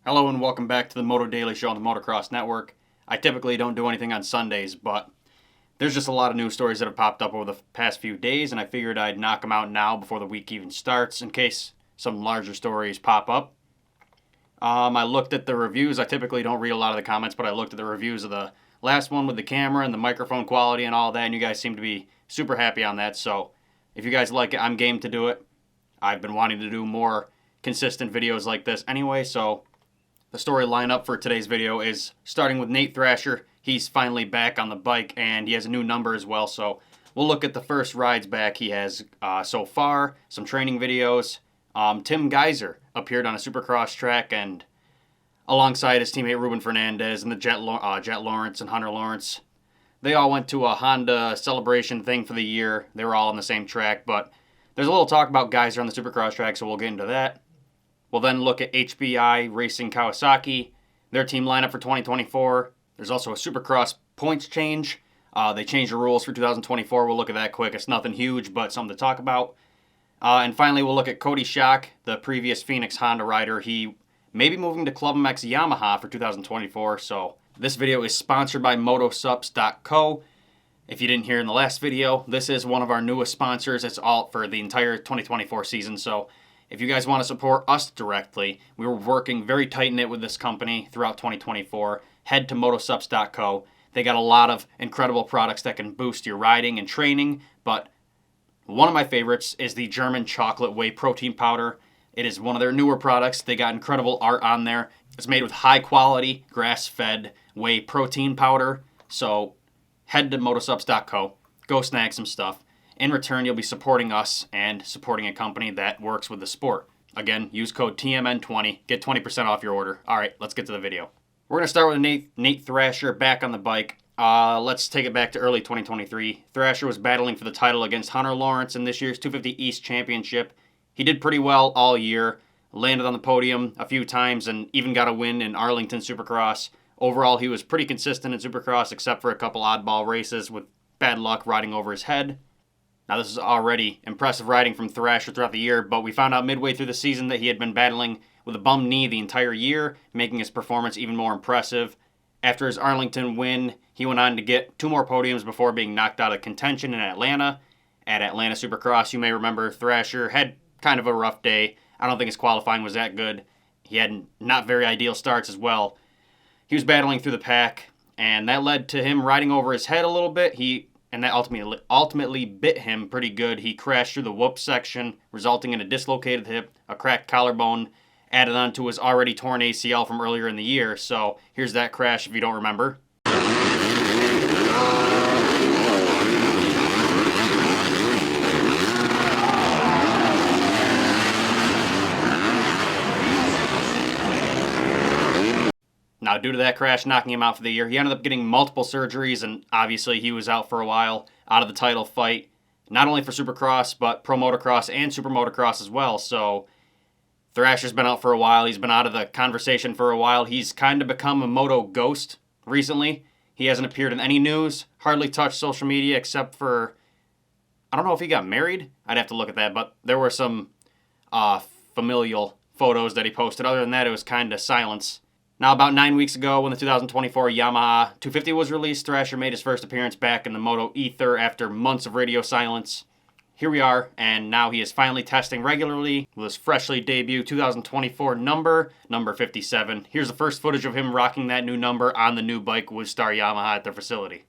Hello and welcome back to the Moto Daily Show on the Motocross Network. I typically don't do anything on Sundays, but there's just a lot of news stories that have popped up over the past few days, and I figured I'd knock them out now before the week even starts in case some larger stories pop up. I looked at the reviews. I typically don't read a lot of the comments, but I looked at the reviews of the last one with the camera and the microphone quality and all that, and you guys seem to be super happy on that. So if you guys like it, I'm game to do it. I've been wanting to do more consistent videos like this anyway, so the story lineup for today's video is starting with Nate Thrasher. He's finally back on the bike, and he has a new number as well, so we'll look at the first rides back he has so far, some training videos. Tim Gajser appeared on a Supercross track, and alongside his teammate Ruben Fernandez and the Jett Lawrence and Hunter Lawrence. They all went to a Honda celebration thing for the year. They were all on the same track, but there's a little talk about Gajser on the Supercross track, so we'll get into that. We'll then look at HBI Racing Kawasaki, their team lineup for 2024. There's also a Supercross points change. They changed the rules for 2024. We'll look at that quick. It's nothing huge, but something to talk about. And finally, we'll look at Coty Schock, the previous Phoenix Honda rider. He may be moving to ClubMX Yamaha for 2024. So this video is sponsored by MotoSups.co. If you didn't hear in the last video, this is one of our newest sponsors. It's all for the entire 2024 season. So if you guys want to support us directly, we were working very tight-knit with this company throughout 2024. Head to motosups.co. They got a lot of incredible products that can boost your riding and training, but one of my favorites is the German chocolate whey protein powder. It is one of their newer products. They got incredible art on there. It's made with high-quality, grass-fed whey protein powder. So head to motosups.co. Go snag some stuff. In return, you'll be supporting us and supporting a company that works with the sport. Again, use code TMN20. Get 20% off your order. All right, let's get to the video. We're going to start with Nate Thrasher back on the bike. Let's take it back to early 2023. Thrasher was battling for the title against Hunter Lawrence in this year's 250 East Championship. He did pretty well all year, landed on the podium a few times, and even got a win in Arlington Supercross. Overall, he was pretty consistent in Supercross, except for a couple oddball races with bad luck riding over his head. Now, this is already impressive riding from Thrasher throughout the year, but we found out midway through the season that he had been battling with a bum knee the entire year, making his performance even more impressive. After his Arlington win, he went on to get 2 more podiums before being knocked out of contention in Atlanta. At Atlanta Supercross, you may remember Thrasher had kind of a rough day. I don't think his qualifying was that good. He had not very ideal starts as well. He was battling through the pack, and that led to him riding over his head a little bit. And that ultimately bit him pretty good. He crashed through the whoop section, resulting in a dislocated hip, a cracked collarbone, added on to his already torn ACL from earlier in the year. So here's that crash if you don't remember. Now, due to that crash knocking him out for the year, he ended up getting multiple surgeries, and obviously he was out for a while, out of the title fight, not only for Supercross, but Pro Motocross and Super Motocross as well. So Thrasher's been out for a while. He's been out of the conversation for a while. He's kind of become a moto ghost recently. He hasn't appeared in any news, hardly touched social media except for, I don't know if he got married. I'd have to look at that, but there were some familial photos that he posted. Other than that, it was kind of silence. Now, about 9 weeks ago, when the 2024 Yamaha 250 was released, Thrasher made his first appearance back in the Moto ether after months of radio silence. Here we are, and now he is finally testing regularly with his freshly debuted 2024 number 57. Here's the first footage of him rocking that new number on the new bike with Star Yamaha at their facility.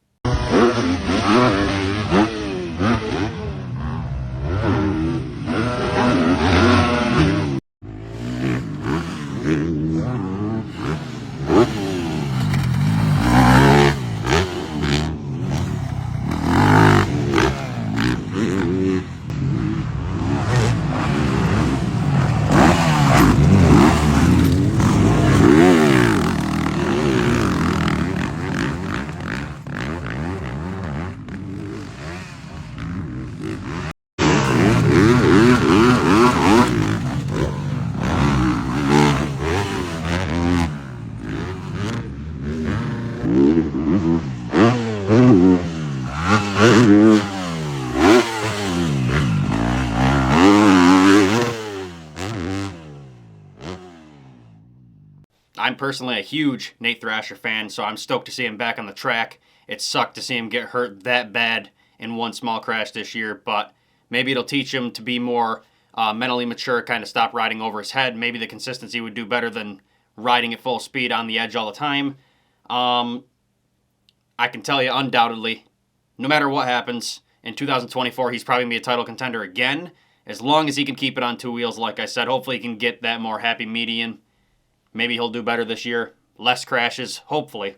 I'm personally a huge Nate Thrasher fan, so I'm stoked to see him back on the track. It sucked to see him get hurt that bad in one small crash this year, but maybe it'll teach him to be more mentally mature, kind of stop riding over his head. Maybe the consistency would do better than riding at full speed on the edge all the time. I can tell you undoubtedly, no matter what happens, in 2024, he's probably going to be a title contender again, as long as he can keep it on two wheels, like I said. Hopefully he can get that more happy median. Maybe he'll do better this year. Less crashes, hopefully.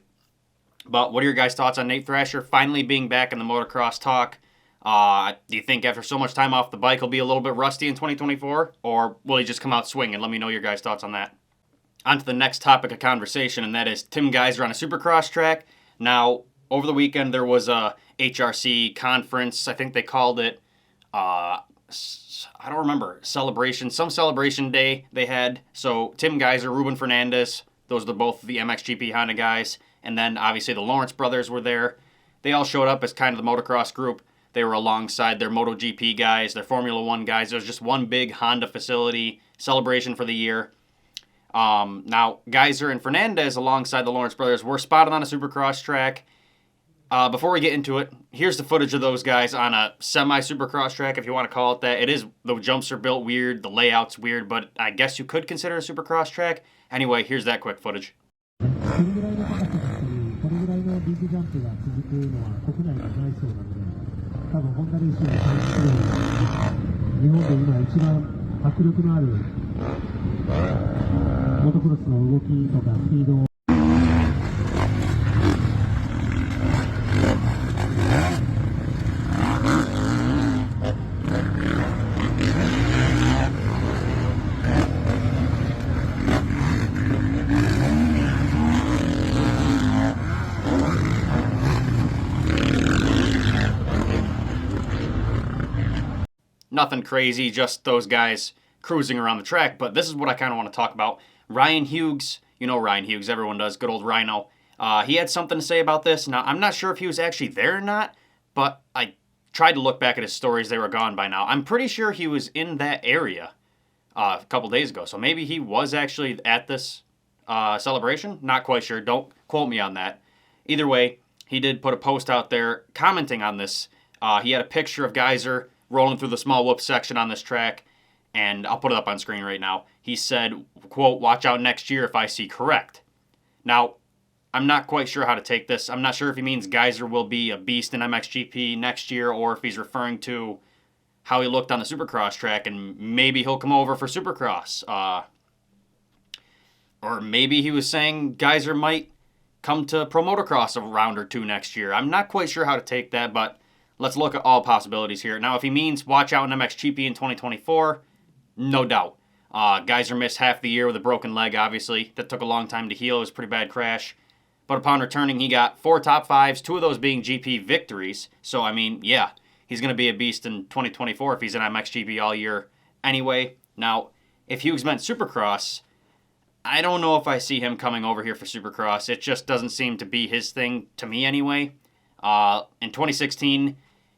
But what are your guys' thoughts on Nate Thrasher finally being back in the motocross talk? Do you think after so much time off the bike he'll be a little bit rusty in 2024? Or will he just come out swinging? Let me know your guys' thoughts on that. On to the next topic of conversation, and that is Tim Gajser on a Supercross track. Now, over the weekend there was a HRC conference. I think they called it, I don't remember, celebration. Some celebration day they had. So Tim Gajser, Ruben Fernandez, those are both the MXGP Honda guys. And then obviously the Lawrence brothers were there. They all showed up as kind of the motocross group. They were alongside their MotoGP guys, their Formula One guys. There was just one big Honda facility celebration for the year. Now, Gajser and Fernandez alongside the Lawrence brothers were spotted on a Supercross track. Before we get into it, here's the footage of those guys on a semi-Supercross track, if you want to call it that. It is, the jumps are built weird, the layout's weird, but I guess you could consider it a Supercross track. Anyway, here's that quick footage. これぐらいの高さっていう、これぐらいのビッグジャンプが続くのは国内でないそうなので、多分本当に一番迫力のあるモトクロスの動きとかスピードを Nothing crazy, just those guys cruising around the track. But this is what I kind of want to talk about. Ryan Hughes, you know Ryan Hughes, everyone does, good old Rhino. He had something to say about this. Now, I'm not sure if he was actually there or not, but I tried to look back at his stories. They were gone by now. I'm pretty sure he was in that area a couple days ago. So maybe he was actually at this celebration. Not quite sure. Don't quote me on that. Either way, he did put a post out there commenting on this. He had a picture of Gajser rolling through the small whoop section on this track, and I'll put it up on screen right now. He said, quote, "Watch out next year if I see correct." Now, I'm not quite sure how to take this. I'm not sure if he means Gajser will be a beast in MXGP next year, or if he's referring to how he looked on the Supercross track, and maybe he'll come over for Supercross. Or maybe he was saying Gajser might come to Pro Motocross a round or two next year. I'm not quite sure how to take that, but let's look at all possibilities here. Now, if he means watch out in MXGP in 2024, no doubt. Gajser missed half the year with a broken leg, obviously. That took a long time to heal. It was a pretty bad crash. But upon returning, he got 4 top 5s, 2 of those being GP victories. So, I mean, yeah, he's going to be a beast in 2024 if he's in MXGP all year anyway. Now, if Hughes meant Supercross, I don't know if I see him coming over here for Supercross. It just doesn't seem to be his thing, to me anyway. In 2016,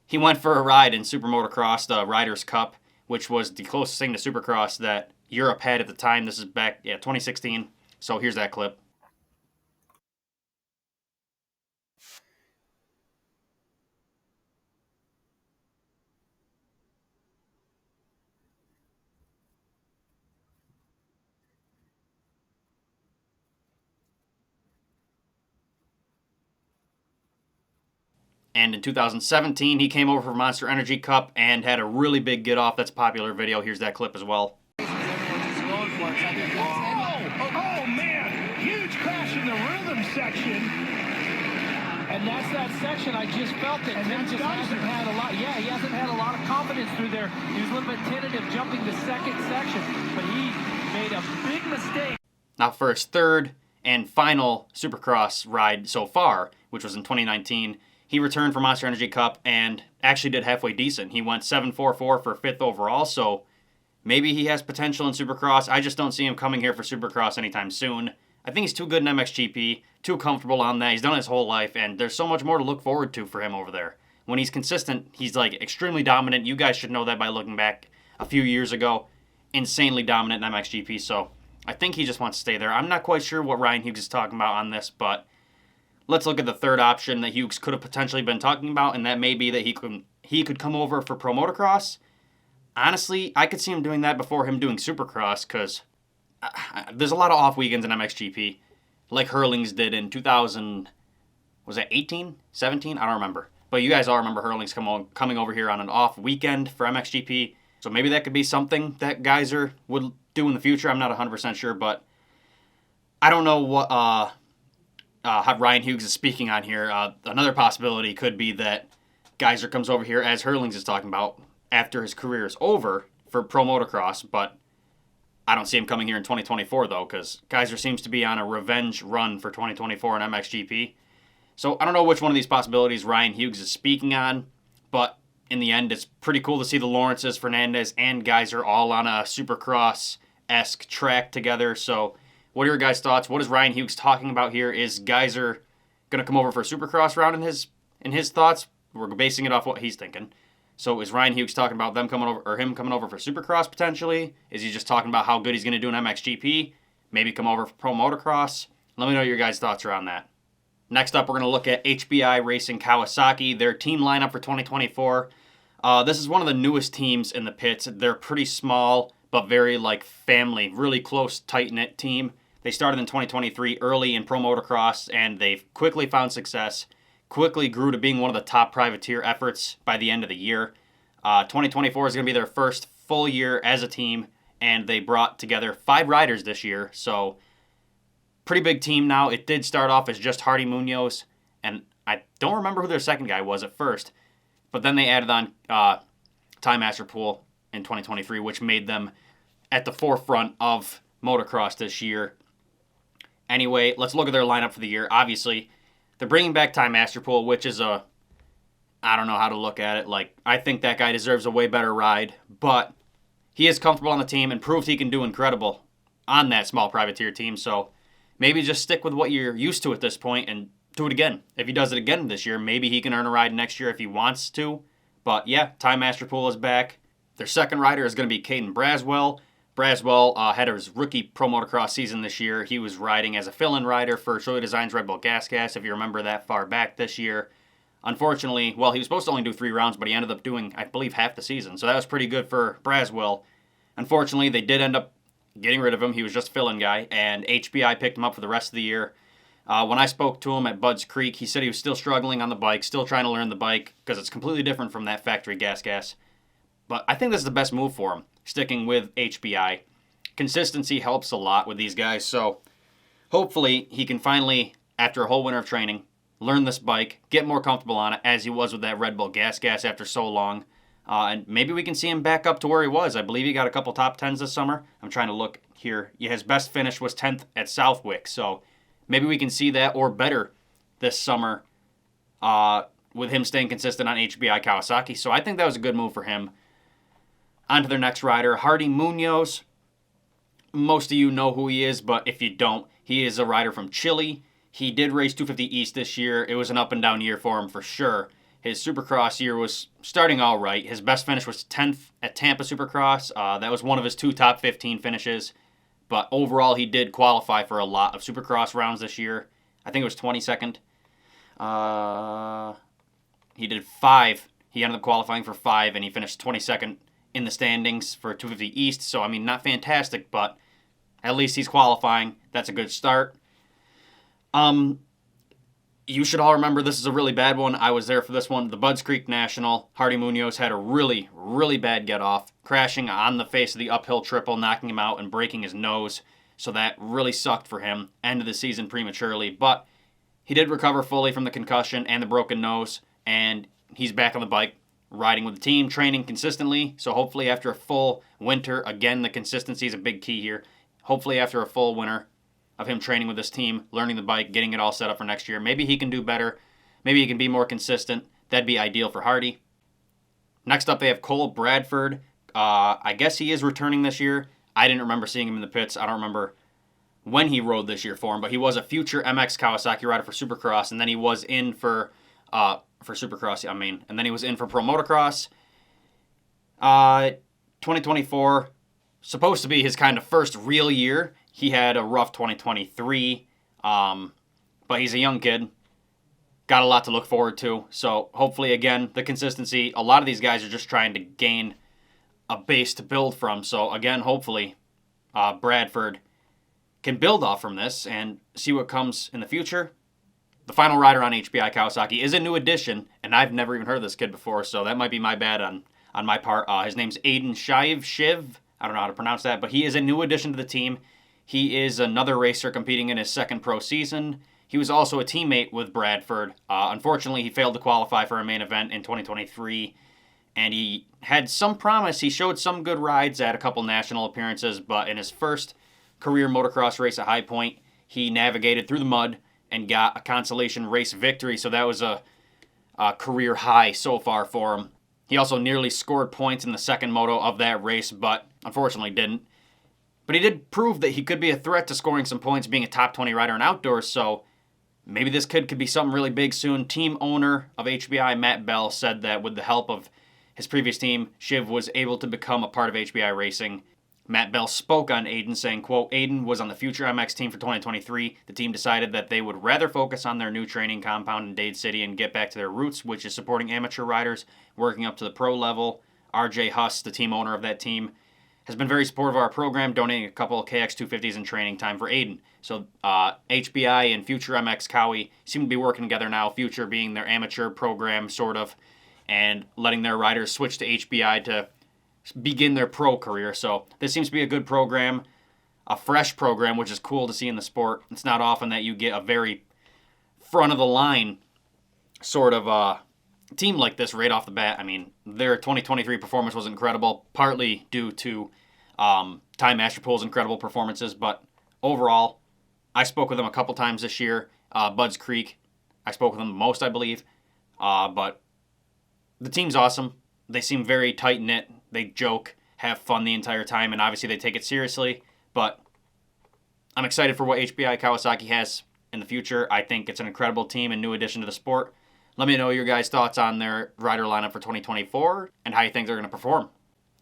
he went for a ride in Super Motocross, the Riders' Cup, which was the closest thing to Supercross that Europe had at the time. This is back, 2016. So here's that clip. And in 2017, he came over for Monster Energy Cup and had a really big get-off. That's a popular video. Here's that clip as well. Oh, man! Huge crash in the rhythm section. And that's that section. I just felt it. And Tim just hasn't had a lot. Yeah, he hasn't had a lot of confidence through there. He was a little bit tentative jumping the second section, but he made a big mistake. Now for his third and final Supercross ride so far, which was in 2019, he returned for Monster Energy Cup and actually did halfway decent. He went 7.44 for 5th overall, so maybe he has potential in Supercross. I just don't see him coming here for Supercross anytime soon. I think he's too good in MXGP, too comfortable on that. He's done it his whole life, and there's so much more to look forward to for him over there. When he's consistent, he's like extremely dominant. You guys should know that by looking back a few years ago. Insanely dominant in MXGP, so I think he just wants to stay there. I'm not quite sure what Ryan Hughes is talking about on this, but let's look at the third option that Hughes could have potentially been talking about, and that may be that he could come over for Pro Motocross. Honestly, I could see him doing that before him doing Supercross, because there's a lot of off weekends in MXGP, like Hurlings did in 2000, was that 18, 17? I don't remember. But you guys all remember Hurlings coming over here on an off weekend for MXGP. So maybe that could be something that Gajser would do in the future. I'm not 100% sure, but I don't know what how Ryan Hughes is speaking on here. Another possibility could be that Gajser comes over here, as Hurlings is talking about, after his career is over for Pro Motocross, but I don't see him coming here in 2024, though, because Gajser seems to be on a revenge run for 2024 in MXGP. So I don't know which one of these possibilities Ryan Hughes is speaking on, but in the end, it's pretty cool to see the Lawrences, Fernandez, and Gajser all on a Supercross-esque track together. So what are your guys' thoughts? What is Ryan Hughes talking about here? Is Gajser going to come over for a Supercross round in his thoughts? We're basing it off what he's thinking. So is Ryan Hughes talking about him coming over for Supercross potentially? Is he just talking about how good he's going to do in MXGP? Maybe come over for Pro Motocross? Let me know your guys' thoughts around that. Next up, we're going to look at HBI Racing Kawasaki, their team lineup for 2024. This is one of the newest teams in the pits. They're pretty small, but very family, really close, tight-knit team. They started in 2023 early in Pro Motocross, and they've quickly found success, quickly grew to being one of the top privateer efforts by the end of the year. 2024 is going to be their first full year as a team, and they brought together 5 riders this year, so pretty big team now. It did start off as just Hardy Munoz, and I don't remember who their second guy was at first, but then they added on Time Master Pool in 2023, which made them at the forefront of motocross this year. Anyway, let's look at their lineup for the year. Obviously, they're bringing back Time Master Pool, which is I don't know how to look at it. I think that guy deserves a way better ride, but he is comfortable on the team and proved he can do incredible on that small privateer team, so maybe just stick with what you're used to at this point and do it again. If he does it again this year, maybe he can earn a ride next year if he wants to. But yeah, Time Master Pool is back. Their second rider is going to be Caden Braswell. Braswell had his rookie Pro Motocross season this year. He was riding as a fill-in rider for Shoei Design's Red Bull Gas, if you remember that far back this year. Unfortunately, well, he was supposed to only do 3 rounds, but he ended up doing, I believe, half the season. So that was pretty good for Braswell. Unfortunately, they did end up getting rid of him. He was just a fill-in guy, and HBI picked him up for the rest of the year. When I spoke to him at Budds Creek, he said he was still struggling on the bike, still trying to learn the bike, because it's completely different from that factory gas. But I think this is the best move for him, sticking with HBI. Consistency helps a lot with these guys, so hopefully he can finally, after a whole winter of training, learn this bike, get more comfortable on it, as he was with that Red Bull gas after so long. And maybe we can see him back up to where he was. I believe he got a couple top 10s this summer. I'm trying to look here. Yeah, his best finish was 10th at Southwick. So maybe we can see that or better this summer with him staying consistent on HBI Kawasaki. So I think that was a good move for him. On to their next rider, Hardy Munoz. Most of you know who he is, but if you don't, he is a rider from Chile. He did race 250 East this year. It was an up-and-down year for him for sure. His Supercross year was starting all right. His best finish was 10th at Tampa Supercross. That was one of his 2 top 15 finishes. But overall, he did qualify for a lot of Supercross rounds this year. I think it was 22nd. He did 5. He ended up qualifying for 5, and he finished 22nd in the standings for 250 East. So, I mean, not fantastic, but at least he's qualifying. That's a good start. You should all remember this is a really bad one. I was there for this one. The Budds Creek National. Hardy Munoz had a really, really bad get-off, crashing on the face of the uphill triple, knocking him out and breaking his nose. So that really sucked for him. End of the season prematurely. But he did recover fully from the concussion and the broken nose, and he's back on the bike, riding with the team, training consistently. So hopefully after a full winter, again, the consistency is a big key here. Hopefully after a full winter of him training with this team, learning the bike, getting it all set up for next year, maybe he can do better. Maybe he can be more consistent. That'd be ideal for Hardy. Next up, they have Cole Bradford. I guess he is returning this year. I didn't remember seeing him in the pits. I don't remember when he rode this year for him, but he was a future MX Kawasaki rider for Supercross, and then he was in for Supercross, and then he was in for Pro Motocross. 2024, supposed to be his kind of first real year. He had a rough 2023, but he's a young kid. Got a lot to look forward to. So hopefully, again, the consistency. A lot of these guys are just trying to gain a base to build from. So again, hopefully, Bradford can build off from this and see what comes in the future. The final rider on HBI Kawasaki is a new addition, and I've never even heard of this kid before, so that might be my bad on my part. His name's Aiden Shiv. I don't know how to pronounce that, but he is a new addition to the team. He is another racer competing in his second pro season. He was also a teammate with Bradford. Unfortunately, he failed to qualify for a main event in 2023, and he had some promise. He showed some good rides at a couple national appearances, but in his first career motocross race at High Point, he navigated through the mud and got a consolation race victory, so that was a career high so far for him. He also nearly scored points in the second moto of that race, but unfortunately didn't. But he did prove that he could be a threat to scoring some points being a top 20 rider in outdoors, so maybe this kid could be something really big soon. Team owner of HBI, Matt Bell, said that with the help of his previous team, Shiv was able to become a part of HBI Racing. Matt Bell spoke on Aiden, saying, quote, Aiden was on the Future MX team for 2023. The team decided that they would rather focus on their new training compound in Dade City and get back to their roots, which is supporting amateur riders working up to the pro level. RJ Huss, the team owner of that team, has been very supportive of our program, donating a couple of KX250s in training time for Aiden. So HBI and Future MX Kawi seem to be working together now, Future being their amateur program, sort of, and letting their riders switch to HBI to begin their pro career. So this seems to be a good program, a fresh program, which is cool to see in the sport. It's not often that you get a very front of the line sort of team like this right off the bat. I mean, their 2023 performance was incredible, partly due to Ty Masterpool's incredible performances, but overall, I spoke with them a couple times this year. Budds Creek, I spoke with them the most, I believe. But the team's awesome. They seem very tight-knit. They joke, have fun the entire time, and obviously they take it seriously. But I'm excited for what HBI Kawasaki has in the future. I think it's an incredible team and new addition to the sport. Let me know your guys' thoughts on their rider lineup for 2024 and how you think they're going to perform.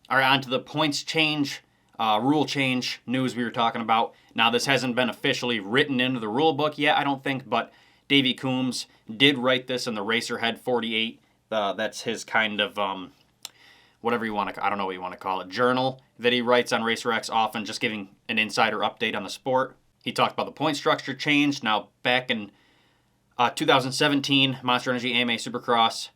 All right, on to the points change, rule change news we were talking about. Now, this hasn't been officially written into the rule book yet, I don't think, but Davey Coombs did write this in the Racerhead 48. That's his kind of whatever you want to, I don't know what you want to call it, journal that he writes on RacerX often, just giving an insider update on the sport. He talked about the point structure change. Now, back in 2017, Monster Energy AMA Supercross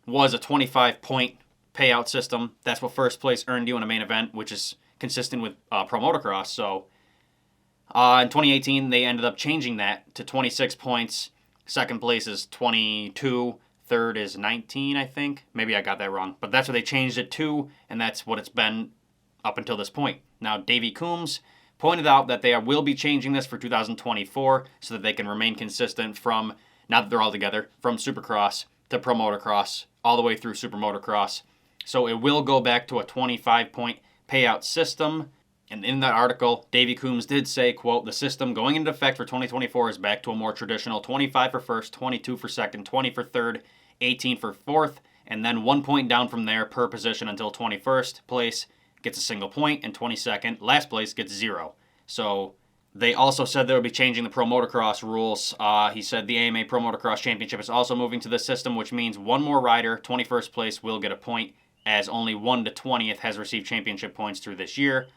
was a 25-point payout system. That's what first place earned you in a main event, which is consistent with Pro Motocross. So, in 2018, they ended up changing that to 26 points. Second place is 22. Third is 19, I think. Maybe I got that wrong. But that's what they changed it to, and that's what it's been up until this point. Now, Davey Coombs pointed out that they will be changing this for 2024 so that they can remain consistent from, now that they're all together, from Supercross to Pro Motocross, all the way through Super Motocross. So it will go back to a 25-point payout system. And in that article, Davey Coombs did say, quote, the system going into effect for 2024 is back to a more traditional 25 for first, 22 for second, 20 for third, 18 for fourth, and then 1 point down from there per position until 21st place gets a single point, and 22nd, last place, gets 0. So they also said they would be changing the Pro Motocross rules. He said the AMA Pro Motocross Championship is also moving to this system, which means one more rider, 21st place, will get a point, as only 1 to 20th has received championship points through this year.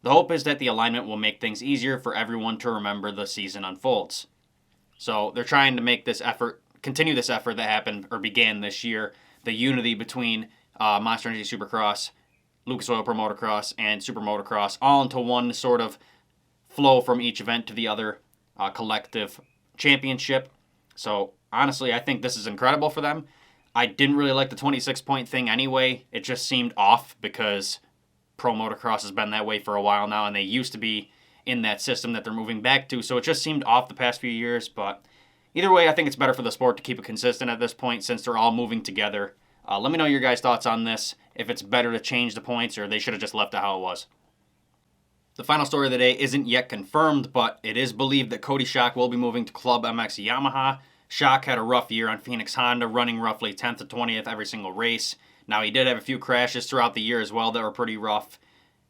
The hope is that the alignment will make things easier for everyone to remember the season unfolds. So they're trying to make this effort, continue this effort that happened or began this year, the unity between Monster Energy Supercross, Lucas Oil Pro Motocross, and Super Motocross, all into one sort of flow from each event to the other collective championship. So honestly, I think this is incredible for them. I didn't really like the 26-point thing anyway. It just seemed off because Pro Motocross has been that way for a while now, and they used to be in that system that they're moving back to, so it just seemed off the past few years. But either way, I think it's better for the sport to keep it consistent at this point since they're all moving together. Let me know your guys' thoughts on this, if it's better to change the points or they should have just left it how it was. The final story of the day isn't yet confirmed, but it is believed that Coty Schock will be moving to ClubMX Yamaha. Schock had a rough year on Phoenix Honda, running roughly 10th to 20th every single race. Now, he did have a few crashes throughout the year as well that were pretty rough.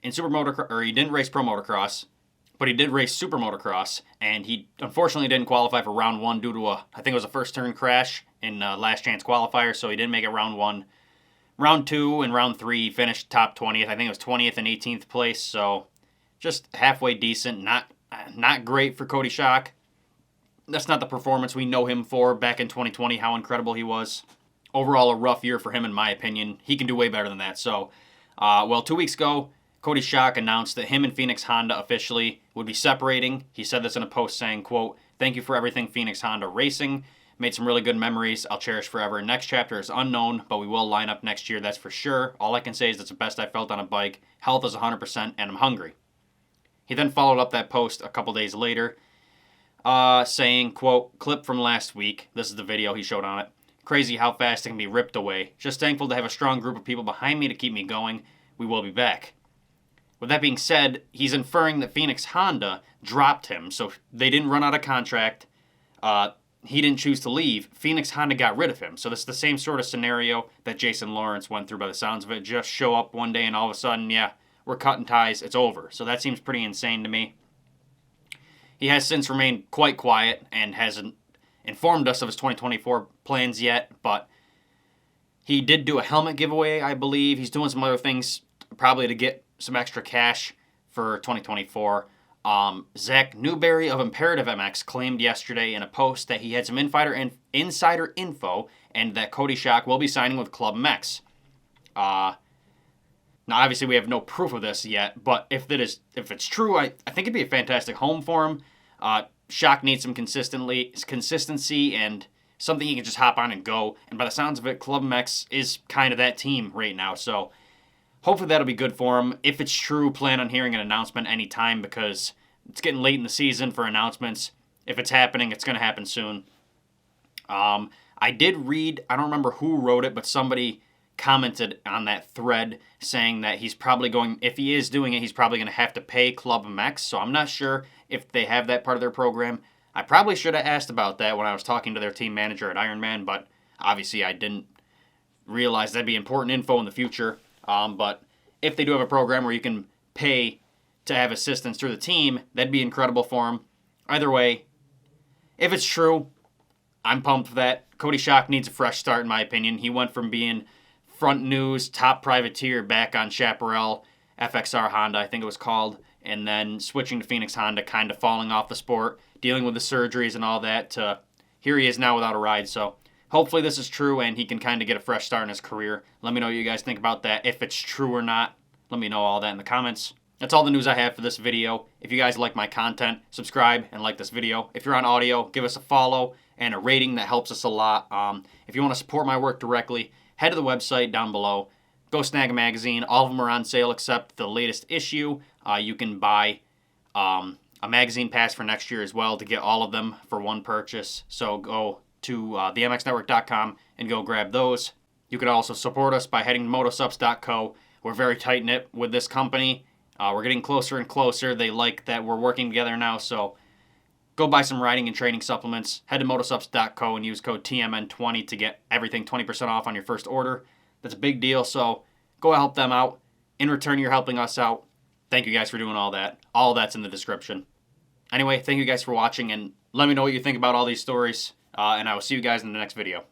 In Super Motocross, or he didn't race Pro Motocross, but he did race Super Motocross, and he unfortunately didn't qualify for round 1 due to I think it was a first turn crash in last chance qualifier, so he didn't make it round 1. Round 2 and round 3, he finished top 20th. I think it was 20th and 18th place, so just halfway decent. Not great for Coty Schock. That's not the performance we know him for back in 2020, how incredible he was. Overall, a rough year for him, in my opinion. He can do way better than that. So, 2 weeks ago, Coty Schock announced that him and Phoenix Honda officially would be separating. He said this in a post saying, quote, "Thank you for everything, Phoenix Honda Racing. Made some really good memories I'll cherish forever. Next chapter is unknown, but we will line up next year, that's for sure. All I can say is it's the best I felt on a bike. Health is 100%, and I'm hungry." He then followed up that post a couple days later, saying, quote, "Clip from last week." This is the video he showed on it. "Crazy how fast it can be ripped away. Just thankful to have a strong group of people behind me to keep me going. We will be back." With that being said, he's inferring that Phoenix Honda dropped him, so they didn't run out of contract. He didn't choose to leave. Phoenix Honda got rid of him. So this is the same sort of scenario that Jason Lawrence went through by the sounds of it. Just show up one day and all of a sudden, yeah, we're cutting ties, it's over. So that seems pretty insane to me. He has since remained quite quiet and hasn't informed us of his 2024 plans yet, but he did do a helmet giveaway, I believe. He's doing some other things probably to get some extra cash for 2024. Zach Newberry of Imperative MX claimed yesterday in a post that he had some insider info and that Coty Schock will be signing with ClubMX. Now, obviously, we have no proof of this yet, but if it's true, I think it'd be a fantastic home for him. Schock needs some consistency and something he can just hop on and go. And by the sounds of it, ClubMX is kind of that team right now. So hopefully that'll be good for him. If it's true, plan on hearing an announcement anytime because it's getting late in the season for announcements. If it's happening, it's going to happen soon. I did read, I don't remember who wrote it, but somebody commented on that thread saying that he's probably going, if he is doing it, he's probably going to have to pay ClubMX. So I'm not sure if they have that part of their program. I probably should have asked about that when I was talking to their team manager at Ironman, but obviously I didn't realize that'd be important info in the future. But if they do have a program where you can pay to have assistance through the team, that'd be incredible for him. Either way, if it's true, I'm pumped for that. Coty Schock needs a fresh start, in my opinion. He went from being front news, top privateer back on Chaparral, FXR Honda, I think it was called, and then switching to Phoenix Honda, kind of falling off the sport, dealing with the surgeries and all that, to here he is now without a ride. So hopefully this is true and he can kind of get a fresh start in his career. Let me know what you guys think about that. If it's true or not, let me know all that in the comments. That's all the news I have for this video. If you guys like my content, subscribe and like this video. If you're on audio, give us a follow and a rating. That helps us a lot. If you want to support my work directly, head to the website down below. Go snag a magazine. All of them are on sale except the latest issue. You can buy a magazine pass for next year as well to get all of them for one purchase. So go to themxnetwork.com and go grab those. You can also support us by heading to motosubs.co. We're very tight-knit with this company. We're getting closer and closer. They like that we're working together now, so go buy some riding and training supplements. Head to motosubs.co and use code TMN20 to get everything 20% off on your first order. That's a big deal, so go help them out. In return, you're helping us out. Thank you guys for doing all that. All that's in the description. Anyway, thank you guys for watching, and let me know what you think about all these stories, and I will see you guys in the next video.